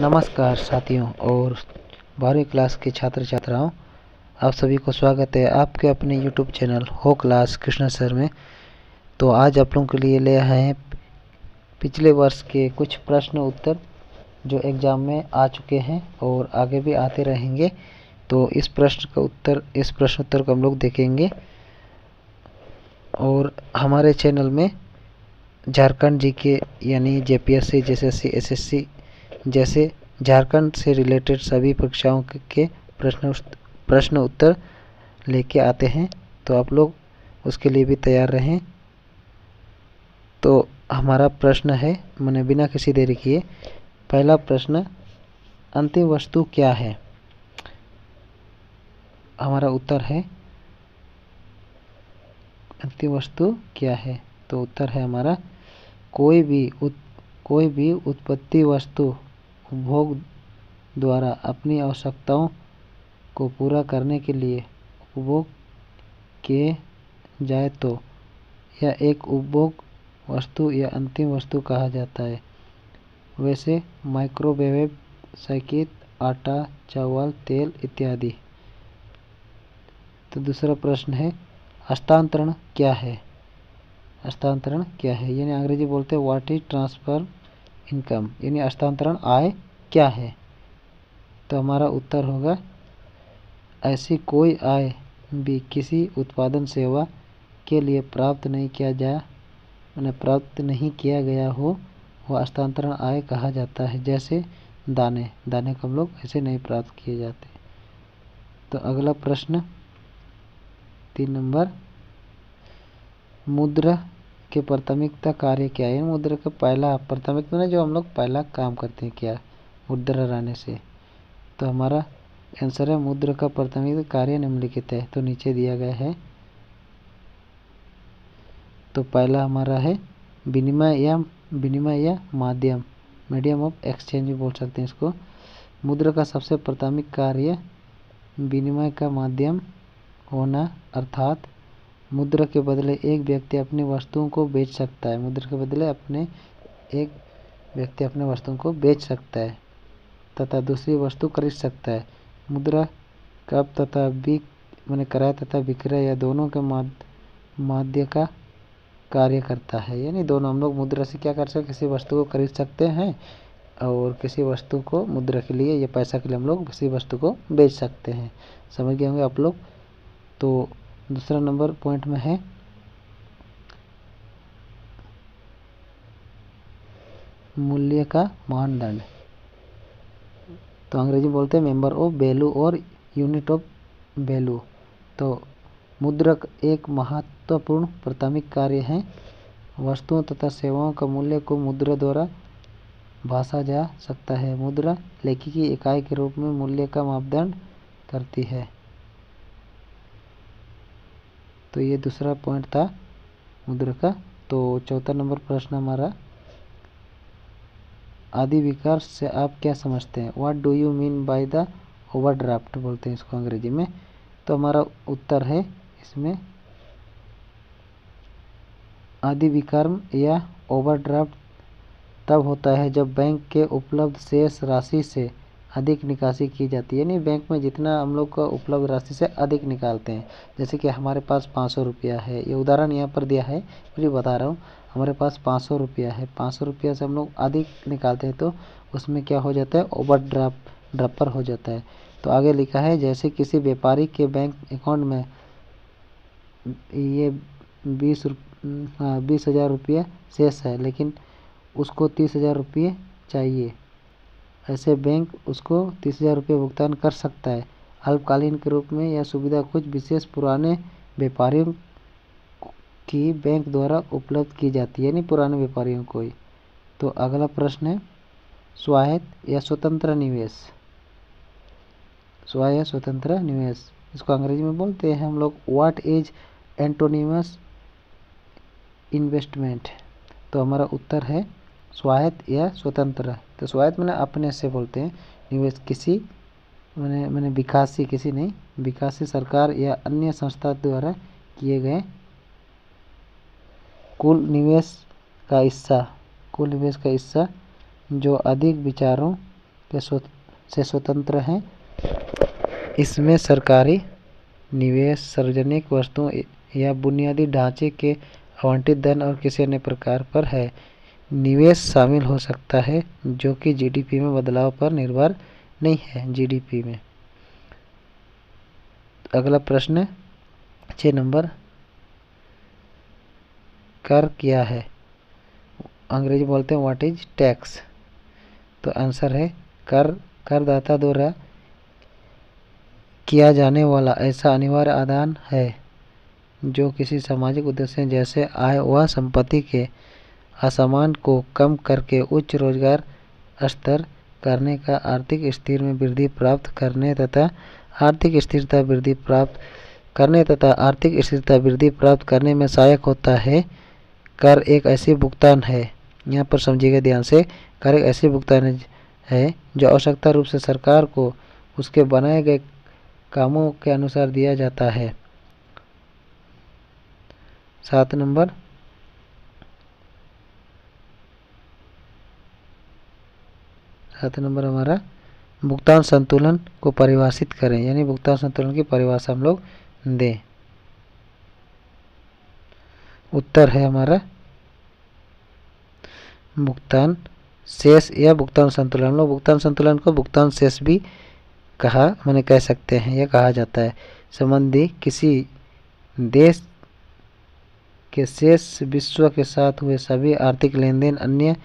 नमस्कार साथियों और 12वीं क्लास के छात्र छात्राओं, आप सभी को स्वागत है आपके अपने YouTube चैनल हो क्लास कृष्णा सर में। तो आज आप लोगों के लिए ले आए हैं पिछले वर्ष के कुछ प्रश्न उत्तर जो एग्ज़ाम में आ चुके हैं और आगे भी आते रहेंगे। तो इस प्रश्न उत्तर को हम लोग देखेंगे। और हमारे चैनल में झारखंड जीके यानी जेपीएससी, जेएसएससी, एसएससी जैसे झारखंड से रिलेटेड सभी परीक्षाओं के प्रश्न उत्तर लेके आते हैं, तो आप लोग उसके लिए भी तैयार रहें। तो हमारा प्रश्न है, मैंने बिना किसी देरी किए पहला प्रश्न, अंतिम वस्तु क्या है? हमारा उत्तर है अंतिम वस्तु क्या है? तो उत्तर है हमारा कोई भी उत्पत्ति वस्तु उपभोग द्वारा अपनी आवश्यकताओं को पूरा करने के लिए उपभोग किए जाए तो यह एक उपभोग वस्तु या अंतिम वस्तु कहा जाता है। वैसे माइक्रोवेव, साइकिल, आटा, चावल, तेल इत्यादि। तो दूसरा प्रश्न है, हस्तांतरण क्या है? हस्तांतरण क्या है यानी अंग्रेजी बोलते हैं व्हाट इज ट्रांसफर इनकम, यानी हस्तांतरण आय क्या है? तो हमारा उत्तर होगा ऐसी कोई आय भी किसी उत्पादन सेवा के लिए प्राप्त नहीं किया गया हो, वह हस्तांतरण आय कहा जाता है। जैसे दाने को हम लोग ऐसे नहीं प्राप्त किए जाते। तो अगला प्रश्न 3 नंबर, मुद्रा के प्राथमिकता कार्य क्या है? मुद्रा का पहला प्राथमिकता ना जो हम लोग पहला काम करते हैं क्या मुद्रा रहने से? तो हमारा आंसर है मुद्रा का प्राथमिक कार्य निम्नलिखित है। तो नीचे दिया गया है। तो पहला हमारा है विनिमय या माध्यम, मीडियम ऑफ एक्सचेंज भी बोल सकते हैं इसको। मुद्रा का सबसे प्राथमिक कार्य विनिमय का माध्यम होना, अर्थात मुद्रा के बदले एक व्यक्ति अपनी वस्तुओं को बेच सकता है। मुद्रा के बदले एक व्यक्ति अपने वस्तुओं को बेच सकता है तथा दूसरी वस्तु खरीद सकता है। मुद्रा कब तथा क्रय तथा विक्रय या दोनों के माध्य का कार्य करता है, यानी दोनों हम लोग मुद्रा से क्या कर सकते हैं, किसी वस्तु को खरीद सकते हैं और किसी वस्तु को मुद्रा के लिए या पैसा के लिए हम लोग किसी वस्तु को बेच सकते हैं। समझ गए होंगे आप लोग। तो दूसरा नंबर पॉइंट में है मूल्य का मानदंड। तो अंग्रेजी बोलते हैं मेंबर ऑफ वैल्यू और यूनिट ऑफ वैल्यू। तो मुद्रक एक महत्वपूर्ण प्राथमिक कार्य है। वस्तुओं तथा सेवाओं का मूल्य को मुद्रा द्वारा भांसा जा सकता है। मुद्रा लेखिकी इकाई के रूप में मूल्य का मापदंड करती है। तो ये दूसरा पॉइंट था मुद्रा का। तो चौथा नंबर प्रश्न हमारा, आदि विकार से आप क्या समझते हैं? What do you mean by the overdraft बोलते हैं इसको अंग्रेजी में। तो हमारा उत्तर है इसमें आदि विकर्म या ओवरड्राफ्ट तब होता है जब बैंक के उपलब्ध शेष राशि से अधिक निकासी की जाती है, यानी बैंक में जितना हम लोग का उपलब्ध राशि से अधिक निकालते हैं। जैसे कि हमारे पास 500 रुपया है, ये उदाहरण यहाँ पर दिया है, फिर बता रहा हूँ। हमारे पास 500 रुपया है, 500 रुपया से हम लोग अधिक निकालते हैं तो उसमें क्या हो जाता है, ओवरड्राफ्ट हो जाता है। तो आगे लिखा है, जैसे किसी व्यापारी के बैंक अकाउंट में ये 20,000 रुपये शेष है, लेकिन उसको 30,000 रुपये चाहिए। ऐसे बैंक उसको 30,000 रुपये भुगतान कर सकता है अल्पकालीन के रूप में। यह सुविधा कुछ विशेष पुराने व्यापारियों की बैंक द्वारा उपलब्ध की जाती है, यानी पुराने व्यापारियों को ही। तो अगला प्रश्न है, स्वायत्त या स्वतंत्र निवेश। स्वायत्त या स्वतंत्र निवेश, इसको अंग्रेजी में बोलते हैं हम लोग व्हाट इज एंटोनिमस इन्वेस्टमेंट। तो हमारा उत्तर है स्वायत्त या स्वतंत्र। तो स्वायत्त मैंने अपने से बोलते हैं, निवेश किसी मैंने विकासी सरकार या अन्य संस्था द्वारा किए गए कुल निवेश का हिस्सा जो अधिक विचारों से स्वतंत्र हैं। इसमें सरकारी निवेश, सार्वजनिक वस्तुओं या बुनियादी ढांचे के आवंटित धन और किसी अन्य प्रकार पर है निवेश शामिल हो सकता है जो कि जीडीपी में बदलाव पर निर्भर नहीं है। जीडीपी में अगला प्रश्न 6 नंबर, कर क्या है? अंग्रेजी बोलते हैं व्हाट इज टैक्स। तो आंसर है कर करदाता द्वारा किया जाने वाला ऐसा अनिवार्य आदान है जो किसी सामाजिक उद्देश्य जैसे आय व संपत्ति के असमान को कम करके उच्च रोजगार स्तर करने का आर्थिक स्थिरता में वृद्धि प्राप्त करने तथा आर्थिक स्थिरता वृद्धि प्राप्त करने में सहायक होता है। कर एक ऐसी भुगतान है, यहाँ पर समझिएगा ध्यान से, कर एक ऐसी भुगतान है जो आवश्यकता रूप से सरकार को उसके बनाए गए कामों के अनुसार दिया जाता है। 7 नंबर, हमारा भुगतान संतुलन को परिभाषित करें, यानी भुगतान संतुलन की परिभाषा हम लोग दें। उत्तर है हमारा भुगतान शेष या भुगतान संतुलन। हम लोग भुगतान संतुलन को भुगतान शेष भी कह सकते हैं या कहा जाता है। संबंधी किसी देश के शेष विश्व के साथ हुए सभी आर्थिक लेन देन अन्य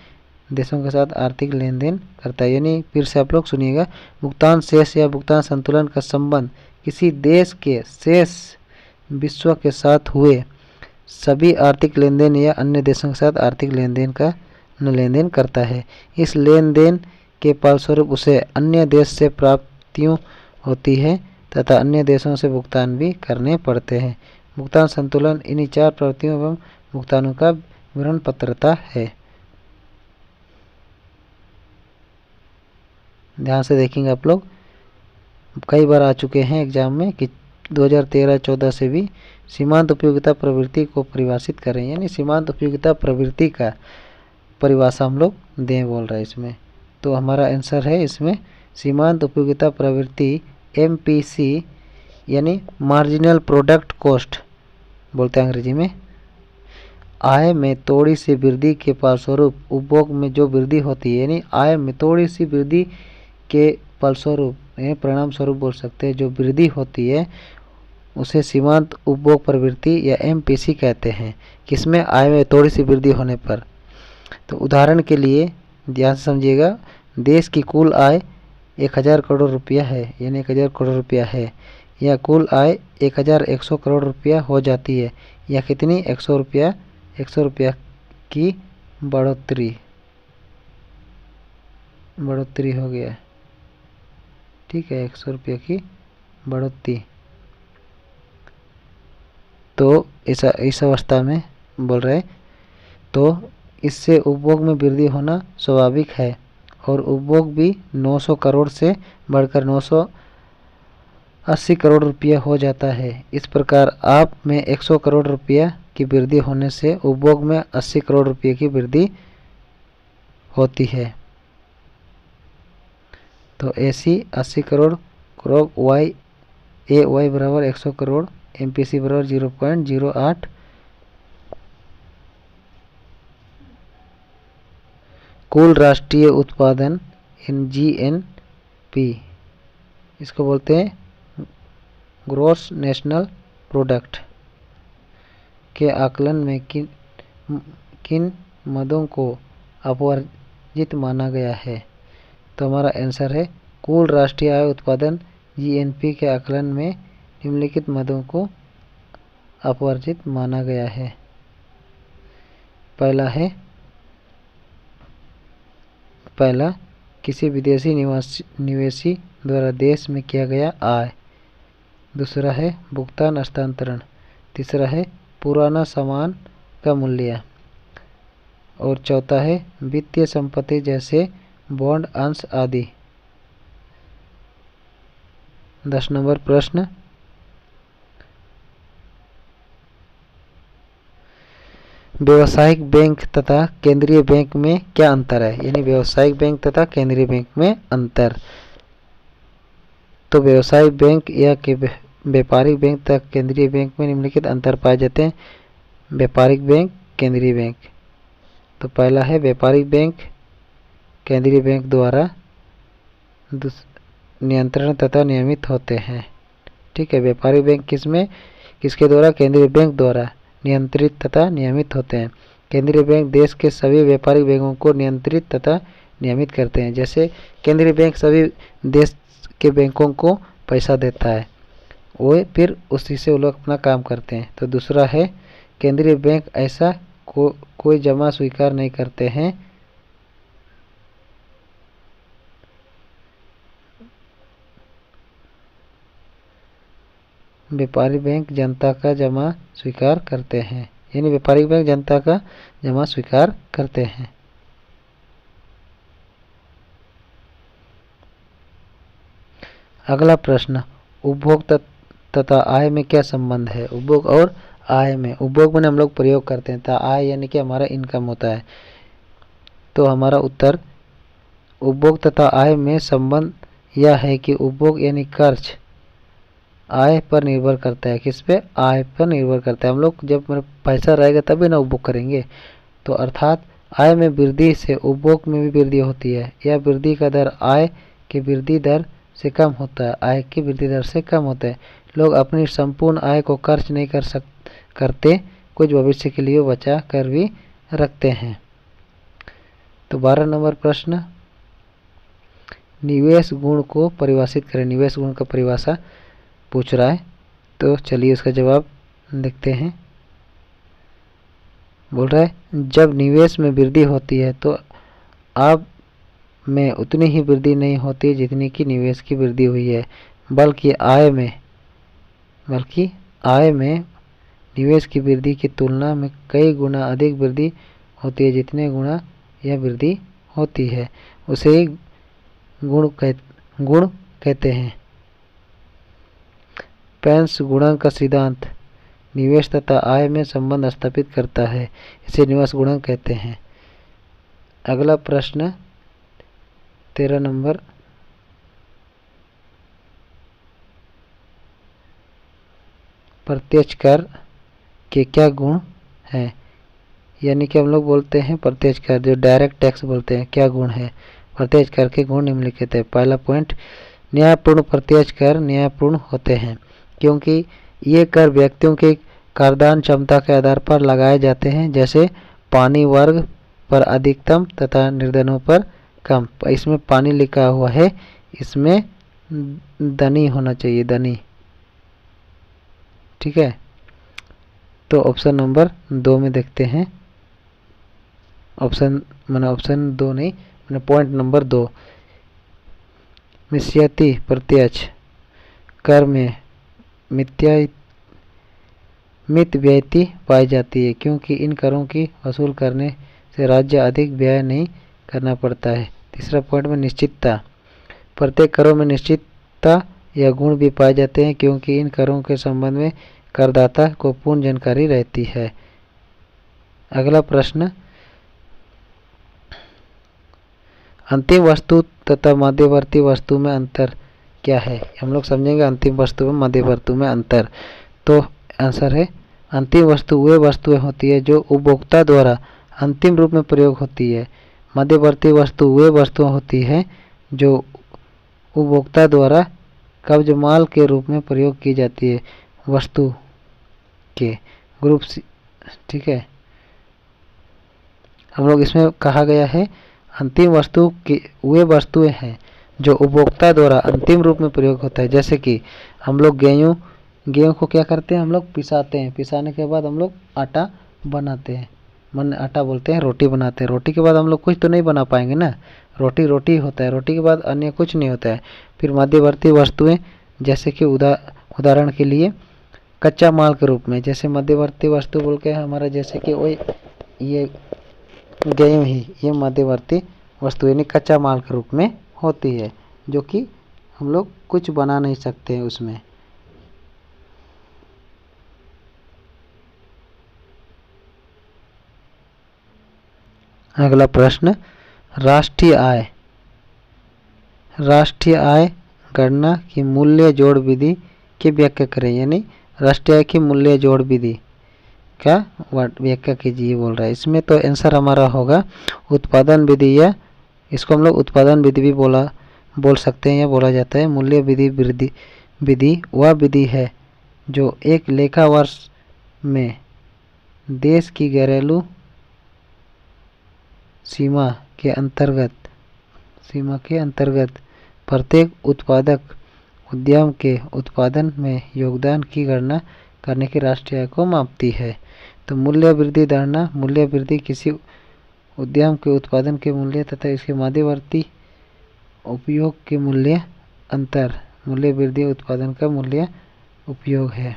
देशों के साथ आर्थिक लेन देन करता है। यानी फिर से आप लोग सुनिएगा, भुगतान शेष या भुगतान संतुलन का संबंध किसी देश के शेष विश्व के साथ हुए सभी आर्थिक लेन देन या अन्य देशों के साथ आर्थिक लेन देन करता है। इस लेन देन के फलस्वरूप उसे अन्य देश से प्राप्तियां होती है तथा अन्य देशों से भुगतान भी करने पड़ते हैं। भुगतान संतुलन इन्हीं 4 प्रवृत्तियों एवं भुगतानों का विवरण पत्रता है। ध्यान से देखेंगे आप लोग, कई बार आ चुके हैं एग्जाम में कि 2013-14 से भी सीमांत उपयोगिता प्रवृत्ति को परिभाषित करें, यानी सीमांत उपयोगिता प्रवृत्ति का परिभाषा हम लोग दें बोल रहे हैं इसमें। तो हमारा आंसर है इसमें सीमांत उपयोगिता प्रवृत्ति MPC यानी मार्जिनल प्रोडक्ट कॉस्ट बोलते हैं अंग्रेजी में। आय में थोड़ी सी वृद्धि के फलस्वरूप उपभोग में जो वृद्धि होती है, यानी आय में थोड़ी सी वृद्धि के फलस्वरूप परिणाम स्वरूप बोल सकते हैं, जो वृद्धि होती है उसे सीमांत उपभोग प्रवृत्ति या MPC कहते हैं। किसमें? आय में थोड़ी सी वृद्धि होने पर। तो उदाहरण के लिए ध्यान से समझिएगा, देश की कुल आय 1000 करोड़ रुपया है, यानी 1000 करोड़ रुपया है, या कुल आय 1100 करोड़ रुपया हो जाती है, या कितनी? 100 रुपया की बढ़ोतरी हो गया, ठीक है, 100 रुपये की बढ़ोतरी। तो इस अवस्था में बोल रहे, तो इससे उपभोग में वृद्धि होना स्वाभाविक है और उपभोग भी 900 करोड़ से बढ़कर 980 करोड़ रुपया हो जाता है। इस प्रकार आप में 100 करोड़ रुपया की वृद्धि होने से उपभोग में 80 करोड़ रुपये की वृद्धि होती है। तो ऐसी 80 करोड़ वाई बराबर 100 करोड़, MPC बराबर 0.08। कुल राष्ट्रीय उत्पादन GNP, इसको बोलते हैं ग्रॉस नेशनल प्रोडक्ट, के आकलन में किन मदों को अपवर्जित माना गया है? तो हमारा आंसर है कुल राष्ट्रीय आय उत्पादन GNP के आकलन में निम्नलिखित मदों को अपवर्जित माना गया है। पहला किसी विदेशी निवेशी द्वारा देश में किया गया आय। दूसरा है भुगतान हस्तांतरण। तीसरा है पुराना सामान का मूल्य। और चौथा है वित्तीय संपत्ति जैसे बॉन्ड, अंश आदि। 10 नंबर प्रश्न, व्यावसायिक बैंक तथा केंद्रीय बैंक में क्या अंतर है, यानी व्यावसायिक बैंक तथा केंद्रीय बैंक में अंतर। तो व्यावसायिक बैंक या व्यापारिक बैंक तथा केंद्रीय बैंक में निम्नलिखित अंतर पाए जाते हैं। व्यापारिक बैंक, केंद्रीय बैंक। तो पहला है व्यापारिक बैंक केंद्रीय बैंक द्वारा नियंत्रण तथा नियमित होते हैं। ठीक है, व्यापारिक बैंक किसके द्वारा? केंद्रीय बैंक द्वारा नियंत्रित तथा नियमित होते हैं। केंद्रीय बैंक देश के सभी व्यापारिक बैंकों को नियंत्रित तथा नियमित करते हैं। जैसे केंद्रीय बैंक सभी देश के बैंकों को पैसा देता है, वो फिर उसी से वो लोग अपना काम करते हैं। तो दूसरा है केंद्रीय बैंक ऐसा कोई जमा स्वीकार नहीं करते हैं। व्यापारिक बैंक जनता का जमा स्वीकार करते हैं, यानी व्यापारिक बैंक जनता का जमा स्वीकार करते हैं। अगला प्रश्न, उपभोग तथा आय में क्या संबंध है? उपभोग और आय में, उपभोग में हम लोग प्रयोग करते हैं, आय यानी कि हमारा इनकम होता है। तो हमारा उत्तर उपभोग तथा आय में संबंध यह है कि उपभोग यानी खर्च आय पर निर्भर करता है। किस पे? आय पर निर्भर करता है। हम लोग जब पैसा रहेगा तभी ना उपभोग करेंगे। तो अर्थात आय में वृद्धि से उपभोग में भी वृद्धि होती है। यह वृद्धि का दर आय की वृद्धि दर से कम होता है, आय की वृद्धि दर से कम होता है। लोग अपनी संपूर्ण आय को खर्च नहीं करते, कुछ भविष्य के लिए बचा कर भी रखते हैं। तो 12 नंबर प्रश्न, निवेश गुण को परिभाषित करें। निवेश गुण का परिभाषा पूछ रहा है, तो चलिए उसका जवाब देखते हैं। बोल रहा है जब निवेश में वृद्धि होती है तो अब में उतनी ही वृद्धि नहीं होती जितनी की निवेश की वृद्धि हुई है, बल्कि आय में निवेश की वृद्धि की तुलना में कई गुना अधिक वृद्धि होती है। जितने गुना यह वृद्धि होती है उसे गुण कहते हैं। पेंस गुणक का सिद्धांत निवेश तथा आय में संबंध स्थापित करता है, इसे निवेश गुणक कहते हैं। अगला प्रश्न 13 नंबर, प्रत्यक्ष कर के क्या गुण हैं? यानी कि हम लोग बोलते हैं प्रत्यक्ष कर, जो डायरेक्ट टैक्स बोलते हैं, क्या गुण है? प्रत्यक्ष कर के गुण निम्नलिखित है। पहला पॉइंट, न्यायपूर्ण प्रत्यक्ष कर न्यायपूर्ण होते हैं क्योंकि ये कर व्यक्तियों की करदान क्षमता के आधार पर लगाए जाते हैं, जैसे पानी वर्ग पर अधिकतम तथा निर्धनों पर कम। इसमें पानी लिखा हुआ है, इसमें धनी होना चाहिए, धनी। ठीक है, तो ऑप्शन नंबर 2 में देखते हैं। ऑप्शन 2 नहीं, मैंने पॉइंट नंबर 2, मिश्यति प्रत्यक्ष कर में मित व्ययती पाई जाती है क्योंकि इन करों की वसूल करने से राज्य अधिक व्यय नहीं करना पड़ता है। तीसरा पॉइंट में निश्चितता, प्रत्येक करों में निश्चितता या गुण भी पाए जाते हैं क्योंकि इन करों के संबंध में करदाता को पूर्ण जानकारी रहती है। अगला प्रश्न, अंतिम वस्तु तथा मध्यवर्ती वस्तु में अंतर क्या है? हम लोग समझेंगे अंतिम वस्तु में मध्यवर्ती में अंतर। तो आंसर है, अंतिम वस्तु वे वस्तुएं होती है जो उपभोक्ता द्वारा अंतिम रूप में प्रयोग होती है। मध्यवर्ती वस्तु वे वस्तुएं होती है जो उपभोक्ता द्वारा कब्ज माल के रूप में प्रयोग की जाती है, वस्तु के ग्रुप। ठीक है, हम लोग इसमें कहा गया है अंतिम वस्तु की वे वस्तुएं हैं जो उपभोक्ता द्वारा अंतिम रूप में प्रयोग होता है। जैसे कि हम लोग गेहूं को क्या करते हैं? हम लोग पिसाते हैं, पिसाने के बाद हम लोग आटा बनाते हैं, आटा बोलते हैं, रोटी बनाते हैं। रोटी के बाद हम लोग कुछ तो नहीं बना पाएंगे ना, रोटी होता है, रोटी के बाद अन्य कुछ नहीं होता है। फिर मध्यवर्ती वस्तुएं, जैसे कि उदाहरण के लिए कच्चा माल के रूप में, जैसे मध्यवर्ती वस्तु बोल के हमारा, जैसे कि वही ये गेहूं ही, ये मध्यवर्ती वस्तु यानी कच्चा माल के रूप में होती है, जो कि हम लोग कुछ बना नहीं सकते हैं उसमें। अगला प्रश्न, राष्ट्रीय आय गणना की मूल्य जोड़ विधि की व्याख्या करें। यानी राष्ट्रीय आय की मूल्य जोड़ विधि का व्याख्या कीजिए बोल रहा है। इसमें तो आंसर हमारा होगा उत्पादन विधि, या इसको हम लोग उत्पादन विधि भी बोल सकते हैं या बोला जाता है। मूल्य विधि वह विधि है जो एक लेखा वर्ष में देश की घरेलू सीमा के अंतर्गत प्रत्येक उत्पादक उद्यम के उत्पादन में योगदान की गणना करने की राष्ट्रीय आय को मापती है। तो मूल्य वृद्धि धारणा, मूल्य वृद्धि किसी उद्यम के उत्पादन के मूल्य तथा इसके मध्यवर्ती उपयोग के मूल्य अंतर, मूल्य वृद्धि उत्पादन का मूल्य उपयोग है।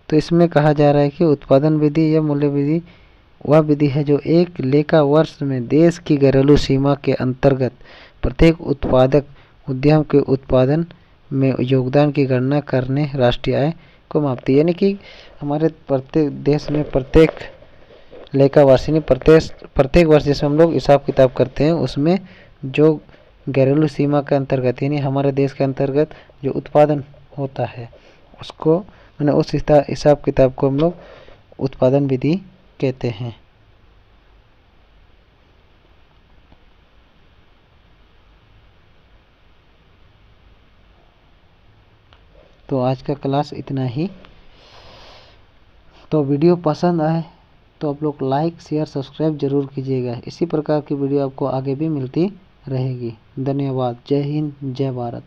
तो इसमें कहा जा रहा है कि उत्पादन विधि या मूल्य विधि वह विधि है जो एक लेखा वर्ष में देश की घरेलू सीमा के अंतर्गत प्रत्येक उत्पादक उद्यम के उत्पादन में योगदान की गणना करने राष्ट्रीय आय को मापती है। यानी कि हमारे प्रत्येक देश में प्रत्येक लेखा वर्ष यानी प्रत्येक वर्ष जिसमें हम लोग हिसाब किताब करते हैं, उसमें जो घरेलू सीमा के अंतर्गत यानी हमारे देश के अंतर्गत जो उत्पादन होता है उसको मैंने उस हिसाब किताब को हम लोग उत्पादन विधि कहते हैं। तो आज का क्लास इतना ही। तो वीडियो पसंद आए तो आप लोग लाइक शेयर सब्सक्राइब जरूर कीजिएगा। इसी प्रकार की वीडियो आपको आगे भी मिलती रहेगी। धन्यवाद। जय हिंद, जय भारत।